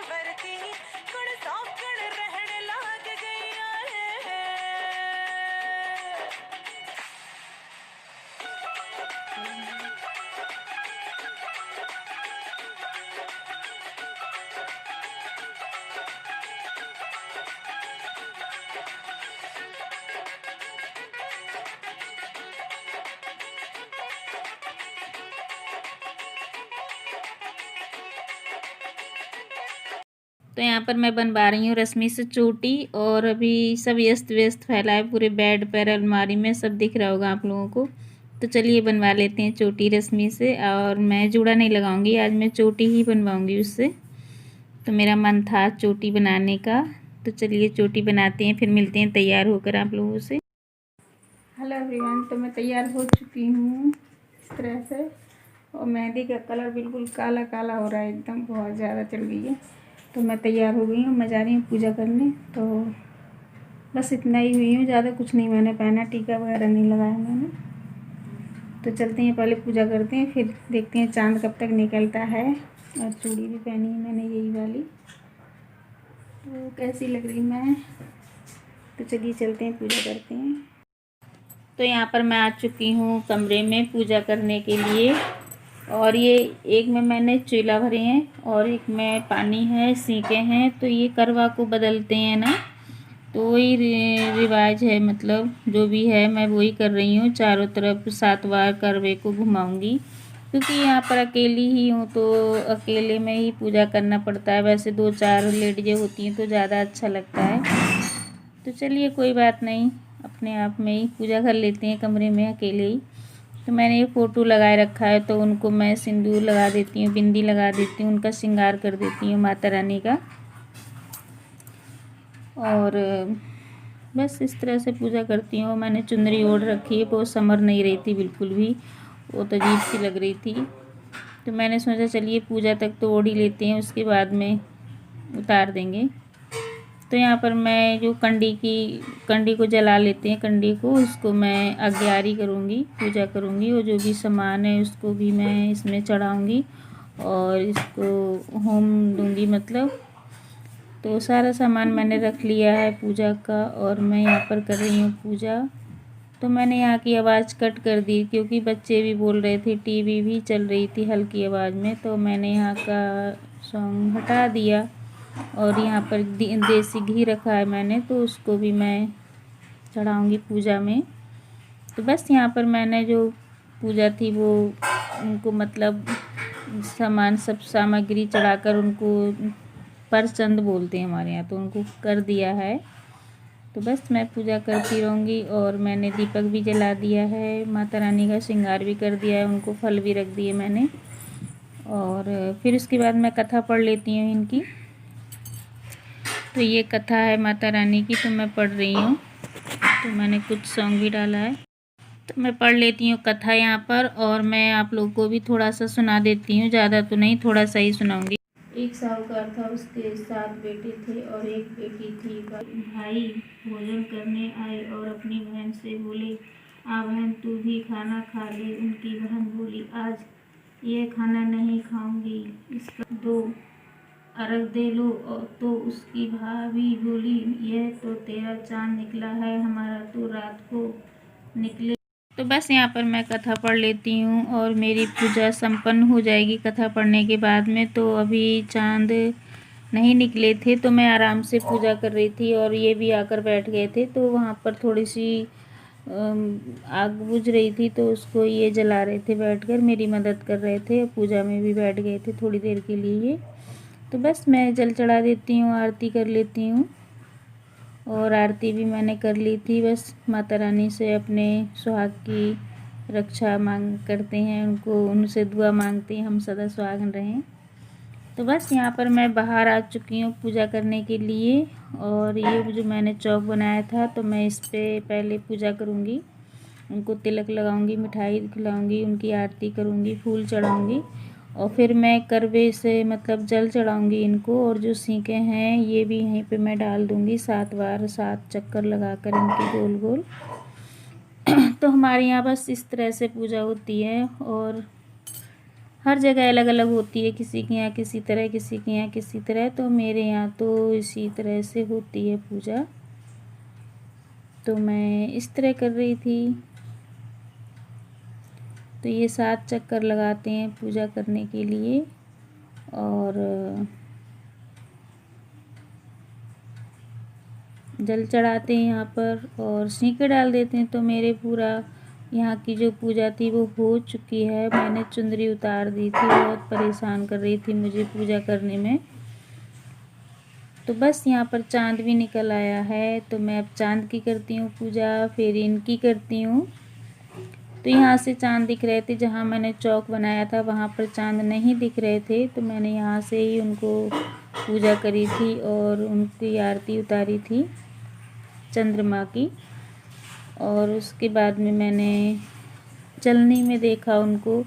वरती गुण सौकड़ रहन लाग गईया है। तो यहाँ पर मैं बनवा रही हूँ रश्मि से चोटी। और अभी सब व्यस्त व्यस्त फैला है पूरे बेड पर, अलमारी में, सब दिख रहा होगा आप लोगों को। तो चलिए बनवा लेते हैं चोटी रश्मि से। और मैं जूड़ा नहीं लगाऊंगी, आज मैं चोटी ही बनवाऊंगी उससे। तो मेरा मन था चोटी बनाने का, तो चलिए चोटी बनाते हैं, फिर मिलते हैं तैयार होकर आप लोगों से। हेलो एवरीवन, तो मैं तैयार हो चुकी हूँ इस तरह से। और मेहंदी का कलर बिल्कुल काला काला हो रहा है, एकदम बहुत ज़्यादा चल गई है। तो मैं तैयार हो गई हूँ, मैं जा रही हूँ पूजा करने। तो बस इतना ही हुई हूँ, ज़्यादा कुछ नहीं मैंने पहना, टीका वगैरह नहीं लगाया मैंने। तो चलते हैं, पहले पूजा करते हैं, फिर देखते हैं चाँद कब तक निकलता है। और चूड़ी भी पहनी है मैंने यही वाली। तो कैसी लग रही मैं, तो चलिए चलते हैं पूजा करते हैं। तो यहाँ पर मैं आ चुकी हूँ कमरे में पूजा करने के लिए। और ये एक में मैंने चीला भरे हैं और एक में पानी है, सीके हैं। तो ये करवा को बदलते हैं ना, तो वही रिवाज है, मतलब जो भी है मैं वही कर रही हूँ। चारों तरफ 7 बार करवे को घुमाऊंगी, क्योंकि यहाँ पर अकेली ही हूँ तो अकेले में ही पूजा करना पड़ता है। वैसे 2-4 लेडीजें होती हैं तो ज़्यादा अच्छा लगता है। तो चलिए कोई बात नहीं, अपने आप में ही पूजा कर लेते हैं कमरे में अकेले ही। तो मैंने ये फ़ोटो लगाए रखा है, तो उनको मैं सिंदूर लगा देती हूँ, बिंदी लगा देती हूँ, उनका श्रृंगार कर देती हूँ माता रानी का। और बस इस तरह से पूजा करती हूँ। मैंने चुनरी ओढ़ रखी है, वो समर नहीं रही थी बिल्कुल भी, वो तो अजीब सी लग रही थी। तो मैंने सोचा चलिए पूजा तक तो ओढ़ ही लेते हैं, उसके बाद में उतार देंगे। तो यहाँ पर मैं जो कंडी को जला लेते हैं, कंडी को, उसको मैं आज्ञारी करूँगी, पूजा करूँगी। और जो भी सामान है उसको भी मैं इसमें चढ़ाऊँगी और इसको होम दूँगी मतलब। तो सारा सामान मैंने रख लिया है पूजा का, और मैं यहाँ पर कर रही हूँ पूजा। तो मैंने यहाँ की आवाज़ कट कर दी, क्योंकि बच्चे भी बोल रहे थे, टीवी भी चल रही थी हल्की आवाज़ में, तो मैंने यहाँ का सॉन्ग हटा दिया। और यहाँ पर देसी घी रखा है मैंने, तो उसको भी मैं चढ़ाऊँगी पूजा में। तो बस यहाँ पर मैंने जो पूजा थी वो उनको मतलब सामान, सब सामग्री चढ़ाकर, उनको परचंद बोलते हैं हमारे यहाँ, तो उनको कर दिया है। तो बस मैं पूजा करती रहूँगी। और मैंने दीपक भी जला दिया है, माता रानी का श्रृंगार भी कर दिया है, उनको फल भी रख दिए मैंने। और फिर उसके बाद मैं कथा पढ़ लेती हूँ इनकी। तो ये कथा है माता रानी की, तो मैं पढ़ रही हूँ। तो मैंने कुछ सॉन्ग भी डाला है, तो मैं पढ़ लेती हूँ कथा यहाँ पर। और मैं आप लोगों को भी थोड़ा सा सुना देती हूँ, ज़्यादा तो नहीं, थोड़ा सा ही सुनाऊँगी। एक साहूकार था, उसके 7 बेटे थे और एक बेटी थी। भाई भोजन करने आए और अपनी बहन से बोले, आ बहन तू भी खाना खा ले। उनकी बहन बोली, आज ये खाना नहीं खाऊंगी, इसका 2 अर्घ दे लो। और तो उसकी भाभी बोली, यह तो तेरा चांद निकला है, हमारा तो रात को निकले। तो बस यहाँ पर मैं कथा पढ़ लेती हूँ और मेरी पूजा संपन्न हो जाएगी कथा पढ़ने के बाद में। तो अभी चांद नहीं निकले थे, तो मैं आराम से पूजा कर रही थी और ये भी आकर बैठ गए थे। तो वहाँ पर थोड़ी सी आग बुझ रही थी, तो उसको ये जला रहे थे, बैठकर मेरी मदद कर रहे थे, पूजा में भी बैठ गए थे थोड़ी देर के लिए। तो बस मैं जल चढ़ा देती हूँ, आरती कर लेती हूँ। और आरती भी मैंने कर ली थी। बस माता रानी से अपने सुहाग की रक्षा मांग करते हैं, उनको, उनसे दुआ मांगते हैं हम सदा सुहागन रहें। तो बस यहाँ पर मैं बाहर आ चुकी हूँ पूजा करने के लिए। और ये जो मैंने चौक बनाया था, तो मैं इस पर पहले पूजा करूँगी, उनको तिलक लगाऊंगी, मिठाई खिलाऊंगी, उनकी आरती करूँगी, फूल चढ़ाऊँगी। और फिर मैं करवे से मतलब जल चढ़ाऊँगी इनको। और जो सीके हैं ये भी यहीं पे मैं डाल दूँगी, 7 बार 7 चक्कर लगाकर इनके गोल गोल। तो हमारे यहाँ बस इस तरह से पूजा होती है। और हर जगह अलग अलग होती है, किसी के यहाँ किसी तरह, किसी के यहाँ किसी तरह। तो मेरे यहाँ तो इसी तरह से होती है पूजा। तो मैं इस तरह कर रही थी। तो ये 7 चक्कर लगाते हैं पूजा करने के लिए और जल चढ़ाते हैं यहाँ पर और सिंक डाल देते हैं। तो मेरे पूरा यहाँ की जो पूजा थी वो हो चुकी है। मैंने चुंदरी उतार दी थी, बहुत परेशान कर रही थी मुझे पूजा करने में। तो बस यहाँ पर चाँद भी निकल आया है। तो मैं अब चाँद की करती हूँ पूजा, फिर इनकी करती हूँ। तो यहाँ से चाँद दिख रहे थे, जहाँ मैंने चौक बनाया था वहाँ पर चाँद नहीं दिख रहे थे। तो मैंने यहाँ से ही उनको पूजा करी थी और उनकी आरती उतारी थी चंद्रमा की। और उसके बाद में मैंने चलनी में देखा उनको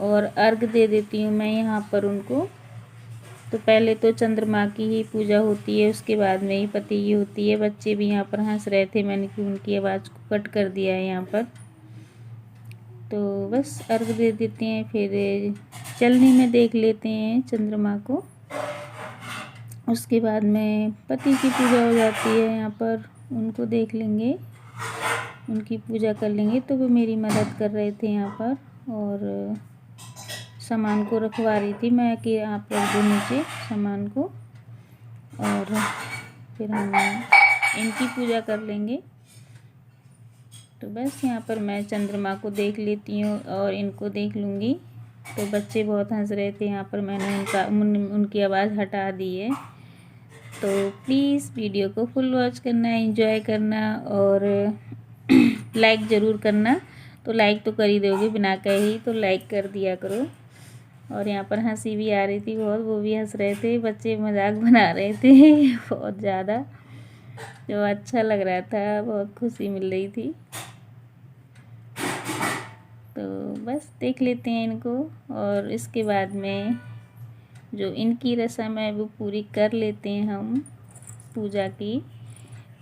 और अर्घ दे देती हूँ मैं यहाँ पर उनको। तो पहले तो चंद्रमा की ही पूजा होती है, उसके बाद में ही पति की होती है। बच्चे भी यहाँ पर हंस रहे थे, मैंने कि उनकी आवाज़ को कट कर दिया है यहाँ पर। तो बस अर्घ दे देते हैं, फिर चलनी में देख लेते हैं चंद्रमा को। उसके बाद में पति की पूजा हो जाती है यहाँ पर, उनको देख लेंगे, उनकी पूजा कर लेंगे। तो वो मेरी मदद कर रहे थे यहाँ पर और सामान को रखवा रही थी मैं कि आप रख दो नीचे सामान को और फिर हम इनकी पूजा कर लेंगे। तो बस यहाँ पर मैं चंद्रमा को देख लेती हूँ और इनको देख लूँगी। तो बच्चे बहुत हंस रहे थे यहाँ पर, मैंने उनकी आवाज़ हटा दी है। तो प्लीज़ वीडियो को फुल वॉच करना, एंजॉय करना और लाइक ज़रूर करना। तो लाइक तो कर ही दोगे बिना कहे ही, तो लाइक कर दिया करो। और यहाँ पर हंसी भी आ रही थी बहुत, वो भी हंस रहे थे, बच्चे मजाक बना रहे थे बहुत ज़्यादा, जो अच्छा लग रहा था, बहुत खुशी मिल रही थी। तो बस देख लेते हैं इनको और इसके बाद में जो इनकी रस्म है वो पूरी कर लेते हैं हम पूजा की।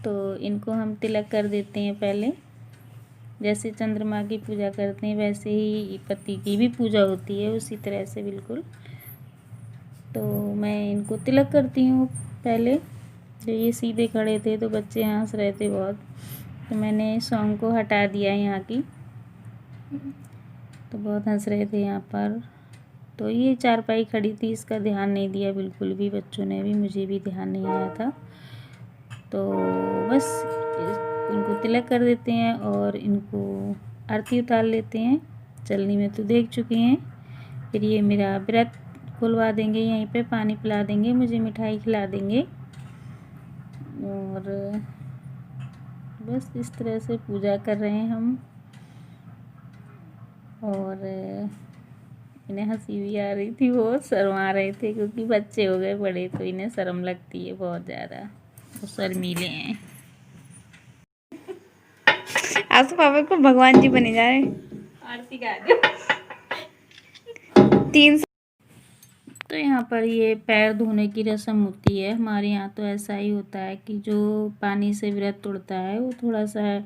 तो इनको हम तिलक कर देते हैं पहले, जैसे चंद्रमा की पूजा करते हैं वैसे ही पति की भी पूजा होती है, उसी तरह से बिल्कुल। तो मैं इनको तिलक करती हूँ पहले। जो ये सीधे खड़े थे तो बच्चे हंस रहे थे बहुत, तो मैंने सॉन्ग को हटा दिया यहाँ की। तो बहुत हंस रहे थे यहाँ पर। तो ये चारपाई खड़ी थी, इसका ध्यान नहीं दिया बिल्कुल भी बच्चों ने भी, मुझे भी ध्यान नहीं आया था। तो बस इनको तिलक कर देते हैं और इनको आरती उतार लेते हैं। चलनी में तो देख चुके हैं। फिर ये मेरा व्रत खुलवा देंगे, यहीं पे पानी पिला देंगे, मुझे मिठाई खिला देंगे और बस इस तरह से पूजा कर रहे हैं हम। और इन्हें हंसी भी आ रही थी, बहुत शर्मा रहे थे क्योंकि बच्चे हो गए बड़े तो इन्हें शर्म लगती है बहुत ज़्यादा, वो शर्मीले हैं। आज तो पापा को भगवान जी बने जा रहे हैं। आरती गा दो। 3 तो यहाँ पर ये पैर धोने की रस्म होती है हमारे यहाँ। तो ऐसा ही होता है कि जो पानी से व्रत तोड़ता है वो थोड़ा सा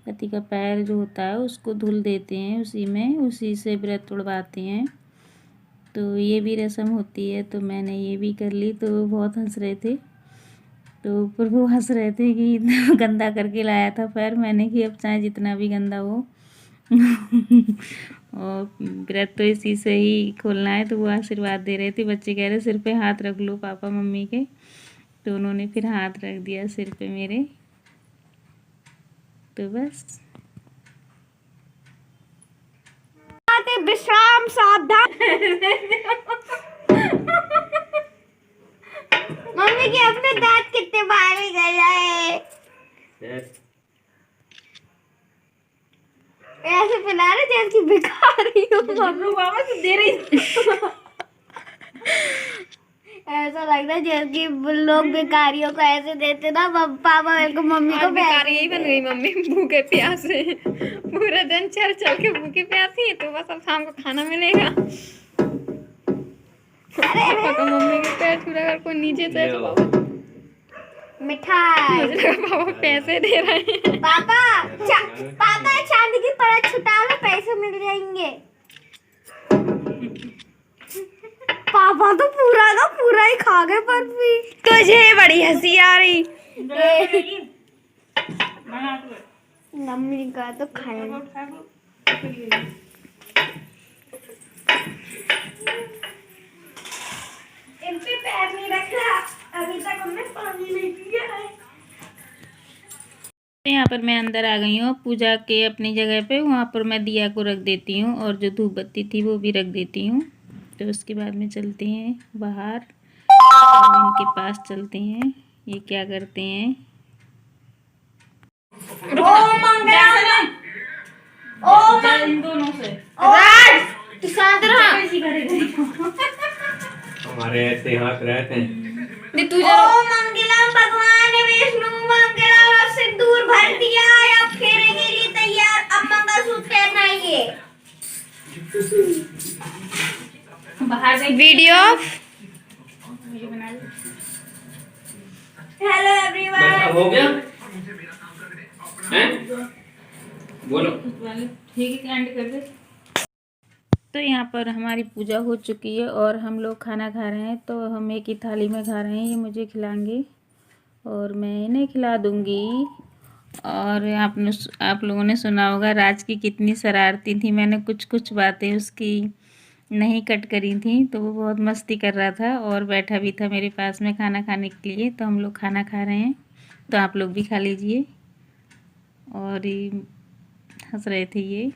पति का पैर जो होता है उसको धुल देते हैं, उसी से व्रत तोड़वाते हैं। तो ये भी रस्म होती है, तो मैंने ये भी कर ली। तो बहुत हंस रहे थे, तो पर वो हंस रहे थे कि इतना गंदा करके लाया था पैर। मैंने कि अब चाहे जितना भी गंदा हो और व्रत तो इसी से ही खोलना है। तो वो आशीर्वाद दे रहे थे, बच्चे कह रहे सिर पे हाथ रख लो पापा मम्मी के। तो उन्होंने फिर हाथ रख दिया सिर पे मेरे। तो बस विश्राम सावधान। मम्मी के अपने दांत कितने बाहर गए है। ऐसे पिला रहे जैसे भिखारी हो मम्मी। बाबा तो दे रही ऐसा लग रहा है जैसे लोग भिखारियों को ऐसे देते ना, पापा मेरे को मम्मी को भिखारी यही बन गई मम्मी, भूखे प्यासे पूरा दिन चल चल के भूखे प्यासी है। तो बस अब शाम को खाना मिलेगा। पापा को मम्मी के पैर छू रहा, अगर कोई नीचे से तो पापा मिठाई पापा पैसे दे रहे हैं। पापा चांदी की परत छुटा लो, पैसे मिल जाएंगे। भाई खा गए बर्फी। तुझे बड़ी हंसी आ रही। मम्मी का तो खाया। इन पे पैर नहीं रखा, अभी तक हमने पानी नहीं पिया है। यहाँ पर मैं अंदर आ गई हूँ पूजा के अपनी जगह पे। वहाँ पर मैं दिया को रख देती हूँ और जो धूप बत्ती थी वो भी रख देती हूँ। तो उसके बाद में चलते हैं बाहर और इनके पास चलते हैं, ये क्या करते हैं। इन दोनों से तू शांत रहा। हमारे ऐसे हाथ रहते हैं। ओम मंगलम भगवान विष्णु मंगलम। सिंदूर भर दिया, अब फेरे के लिए तैयार। अब मंगलसूत्र पहनाइए। बाहर देख वीडियो हेलो एवरीवन। हो गया हैं? बोलो। ठीक है, एंड कर दे। तो यहाँ पर हमारी पूजा हो चुकी है और हम लोग खाना खा रहे हैं। तो हम एक ही थाली में खा रहे हैं, ये मुझे खिलाएंगे और मैं इन्हें खिला दूँगी। और आप लोगों ने सुना होगा राज की कितनी शरारती थी। मैंने कुछ कुछ बातें उसकी नहीं कट करी थी, तो वो बहुत मस्ती कर रहा था और बैठा भी था मेरे पास में खाना खाने के लिए। तो हम लोग खाना खा रहे हैं, तो आप लोग भी खा लीजिए। और हंस रहे थे ये।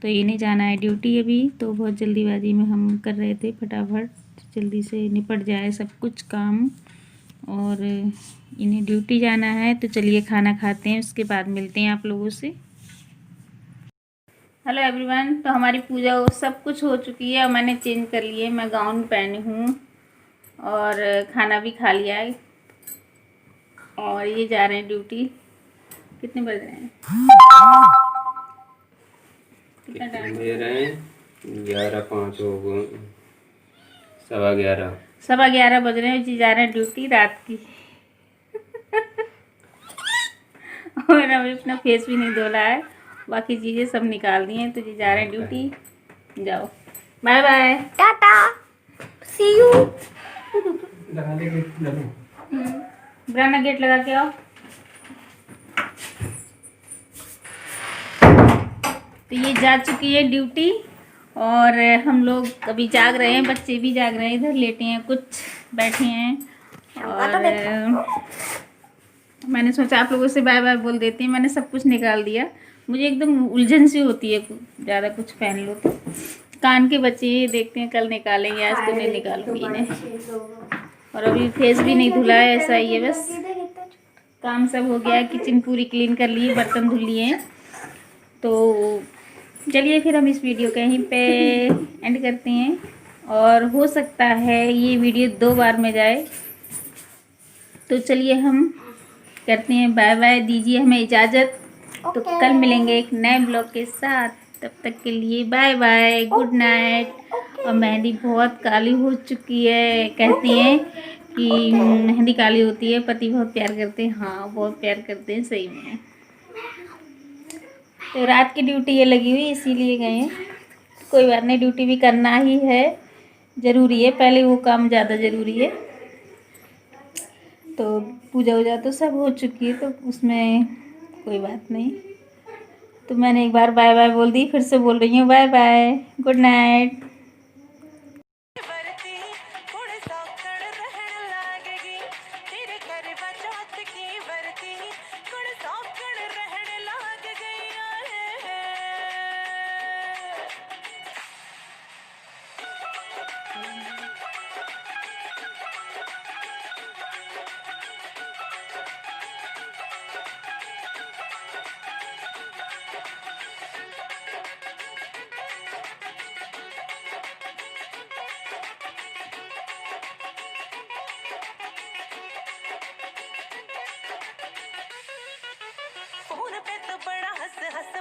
तो इन्हें जाना है ड्यूटी अभी, तो बहुत जल्दीबाजी में हम कर रहे थे, फटाफट जल्दी से निपट जाए सब कुछ काम। और इन्हें ड्यूटी जाना है, तो चलिए खाना खाते हैं, उसके बाद मिलते हैं आप लोगों से। Hello everyone. तो हमारी पूजा सब कुछ हो चुकी है और मैंने चेंज कर लिए, मैं गाउन पहनी हूँ और खाना भी खा लिया है। और ये जा रहे हैं ड्यूटी। कितने बज रहे हैं? कितना टाइम दे रहे हैं? 11:05 हो गए, 11:15। 11:15 बज रहे हैं जी। जा रहे हैं ड्यूटी रात की। और अभी अपना फेस भी नहीं धोला है, बाकी चीज़ें सब निकाल दी हैं। तो जी जा रहे हैं ड्यूटी। जाओ, bye bye, tata, see you. ब्राना गेट लगा के आओ। तो ये जा चुकी है ड्यूटी और हम लोग अभी जाग रहे हैं, बच्चे भी जाग रहे हैं, इधर लेटे हैं, कुछ बैठे हैं। और मैंने सोचा आप लोगों से बाय बाय बोल देती हैं। मैंने सब कुछ निकाल दिया, मुझे एकदम उलझन सी होती है, ज़्यादा कुछ पहन लो तो। कान के बच्चे ये देखते हैं, कल निकालेंगे, आज तो नहीं निकालूंगी इन्हें। और अभी फेस भी नहीं धुला है, ऐसा ही है बस। काम सब हो गया, किचन पूरी क्लीन कर लिए, बर्तन धुल लिए हैं। तो चलिए फिर हम इस वीडियो को यहीं पे एंड करते हैं। और हो सकता है ये वीडियो 2 बार में जाए, तो चलिए हम करते हैं बाय बाय। दीजिए हमें इजाज़त। तो कल मिलेंगे एक नए ब्लॉग के साथ, तब तक के लिए बाय बाय, गुड नाइट। और मेहंदी बहुत काली हो चुकी है। कहती हैं कि मेहंदी काली होती है, पति बहुत प्यार करते हैं। हाँ, बहुत प्यार करते हैं सही में। तो रात की ड्यूटी ये लगी हुई, इसीलिए गए हैं। कोई बात नहीं, ड्यूटी भी करना ही है, ज़रूरी है। पहले वो काम ज़्यादा ज़रूरी है। तो पूजा वूजा तो सब हो चुकी है, तो उसमें कोई बात नहीं। तो मैंने एक बार बाय बाय बोल दी, फिर से बोल रही हूँ बाय बाय, गुड नाइट। वरती कुड़ सौकड़ रहन लागेगी, तेरे करवा चौथ की वरती कुड़ सौकड़ रहन लाग गई है। फोन पे तो बड़ा हंस हंस